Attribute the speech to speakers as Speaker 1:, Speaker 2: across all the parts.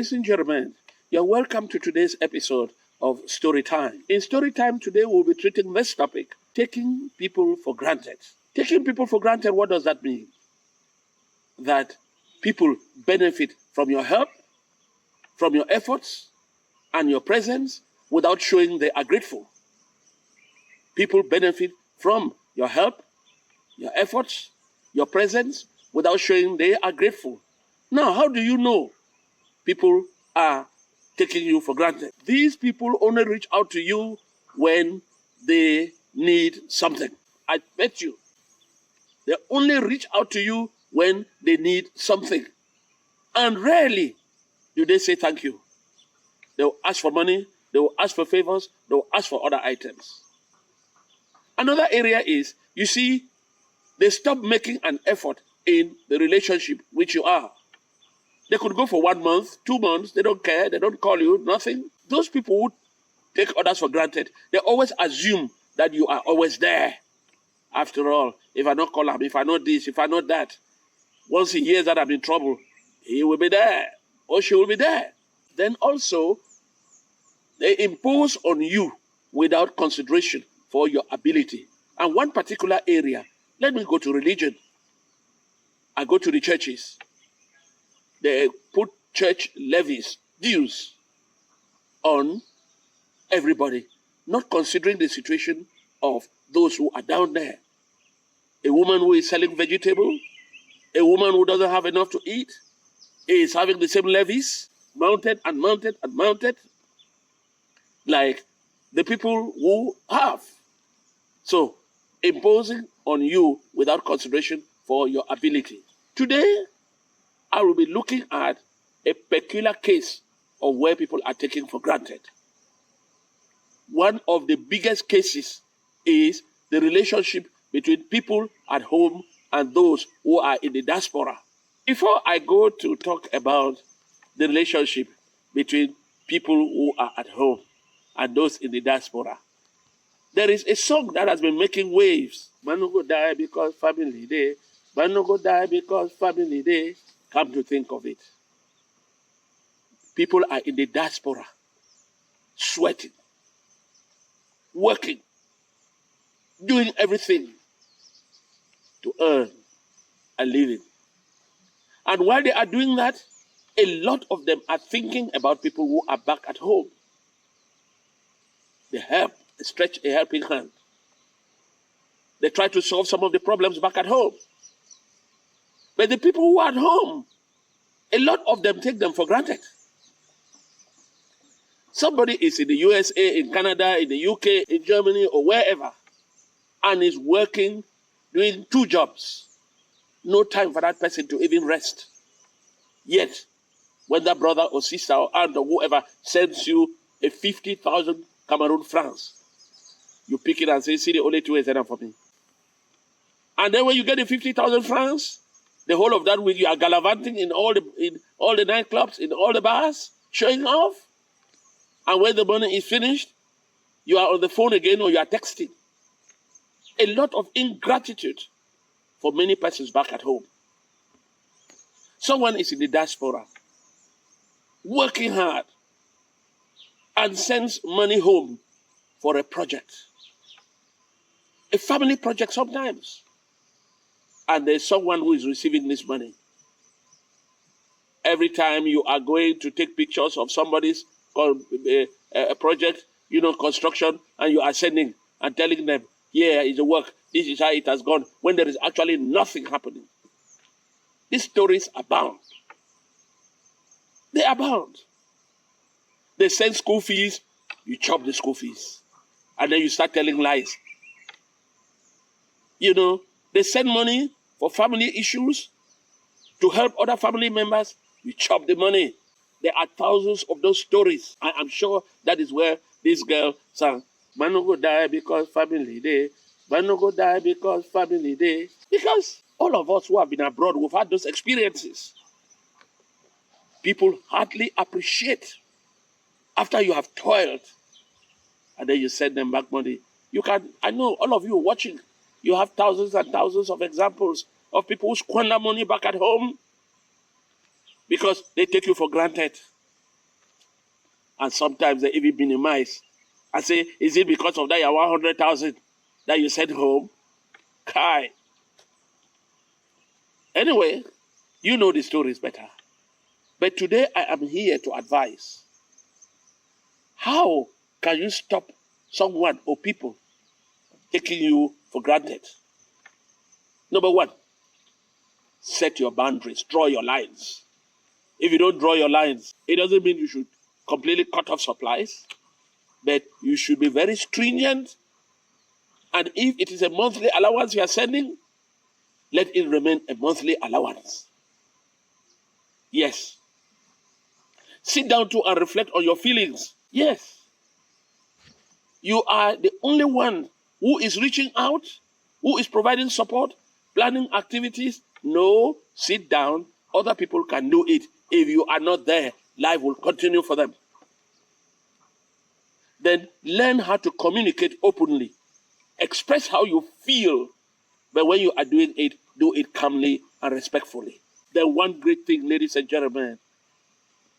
Speaker 1: Ladies and gentlemen, you're welcome to today's episode of Storytime. In Storytime today, we'll be treating this topic, taking people for granted. Taking people for granted, what does that mean? That people benefit from your help, from your efforts, and your presence without showing they are grateful. People benefit from your help, your efforts, your presence without showing they are grateful. Now, how do you know people are taking you for granted? These people only reach out to you when they need something. I bet you. They only reach out to you when they need something. And rarely do they say thank you. They will ask for money, they will ask for favors, they will ask for other items. Another area is, you see, they stop making an effort in the relationship which you are. They could go for 1 month, 2 months, they don't care, they don't call you, nothing. Those people who take others for granted, they always assume that you are always there. After all, if I not call him, if I not this, if I not that, once he hears that I'm in trouble, he will be there, or she will be there. Then also, they impose on you without consideration for your ability. And one particular area, let me go to religion. I go to the churches. They put church levies, dues, on everybody, not considering the situation of those who are down there. A woman who is selling vegetable, a woman who doesn't have enough to eat, is having the same levies, mounted and mounted and mounted, like the people who have. So, imposing on you without consideration for your ability. Today, I will be looking at a peculiar case of where people are taken for granted. One of the biggest cases is the relationship between people at home and those who are in the diaspora. Before I go to talk about the relationship between people who are at home and those in the diaspora, there is a song that has been making waves. Man no go die because family day. Man no go die because family day. Come to think of it, people are in the diaspora, sweating, working, doing everything to earn a living. And while they are doing that, a lot of them are thinking about people who are back at home. They help, they stretch a helping hand. They try to solve some of the problems back at home. But the people who are at home, a lot of them take them for granted. Somebody is in the USA, in Canada, in the UK, in Germany, or wherever, and is working, doing 2 jobs. No time for that person to even rest. Yet, when that brother or sister or aunt or whoever sends you a 50,000 Cameroon francs, you pick it and say, see, the only 2 is enough for me. And then when you get the 50,000 francs, the whole of that week you are gallivanting in all the nightclubs, in all the bars, showing off. And when the money is finished, you are on the phone again or you are texting. A lot of ingratitude for many persons back at home. Someone is in the diaspora, working hard, and sends money home for a project. A family project sometimes. And there's someone who is receiving this money. Every time you are going to take pictures of somebody's project, construction, and you are sending and telling them, here is the work, this is how it has gone, when there is actually nothing happening. These stories abound. They abound. They send school fees, you chop the school fees. And then you start telling lies. They send money for family issues, to help other family members, you chop the money. There are thousands of those stories. I am sure that is where this girl sang, man no go die because family day. Man no go die because family day. Because all of us who have been abroad, we've had those experiences. People hardly appreciate after you have toiled, and then you send them back money. I know all of you watching, you have thousands and thousands of examples of people who squander money back at home because they take you for granted. And sometimes they even minimize and say, is it because of that your 100,000 that you sent home? Kai. Anyway, you know the stories better. But today I am here to advise. How can you stop someone or people taking you for granted? Number one, set your boundaries, draw your lines. If you don't draw your lines, it doesn't mean you should completely cut off supplies, but you should be very stringent. And if it is a monthly allowance you are sending, let it remain a monthly allowance. Yes. Sit down too and reflect on your feelings. Yes. You are the only one who is reaching out, who is providing support, planning activities. No, sit down. Other people can do it. If you are not there, life will continue for them. Then learn how to communicate openly. Express how you feel. But when you are doing it, do it calmly and respectfully. The one great thing, ladies and gentlemen,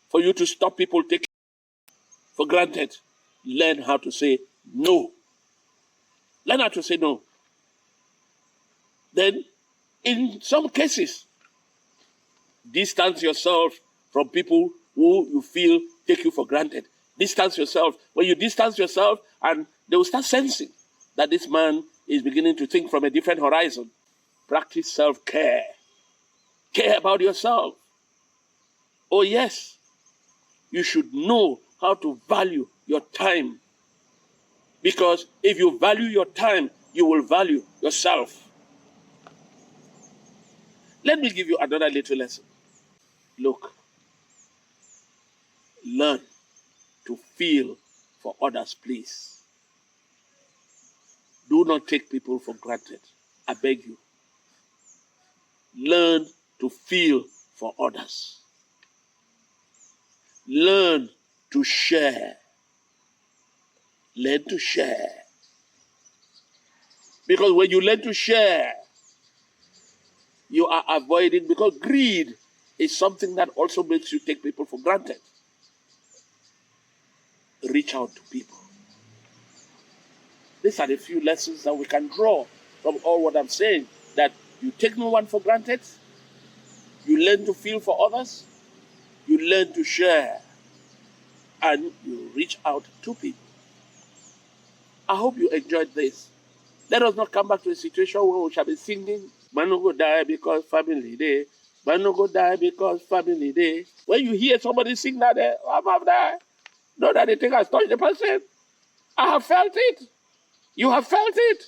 Speaker 1: for you to stop people taking for granted, learn how to say no. Learn how to say no. Then, in some cases, distance yourself from people who you feel take you for granted. Distance yourself. When you distance yourself, and they will start sensing that this man is beginning to think from a different horizon. Practice self-care. Care about yourself. Oh yes, you should know how to value your time. Because if you value your time, you will value yourself. Let me give you another little lesson. Look, learn to feel for others, please. Do not take people for granted. I beg you. Learn to feel for others. Learn to share. Learn to share. Because when you learn to share, you are avoiding, because greed is something that also makes you take people for granted. Reach out to people. These are the few lessons that we can draw from all what I'm saying. That you take no one for granted. You learn to feel for others. You learn to share. And you reach out to people. I hope you enjoyed this. Let us not come back to a situation where we shall be singing, man no go die because family day. Man no go die because family day. When you hear somebody sing that, I'm up there. Know that the thing has touched the person. I have felt it. You have felt it.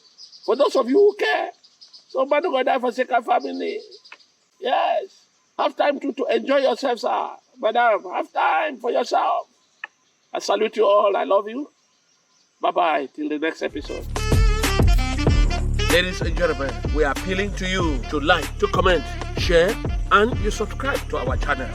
Speaker 1: For those of you who care. So man no go die for sake of family. Yes. Have time to enjoy yourself, sir. Madam, have time for yourself. I salute you all. I love you. Bye-bye. Till the next episode. Ladies and gentlemen, we are appealing to you to like, to comment, share, and you subscribe to our channel.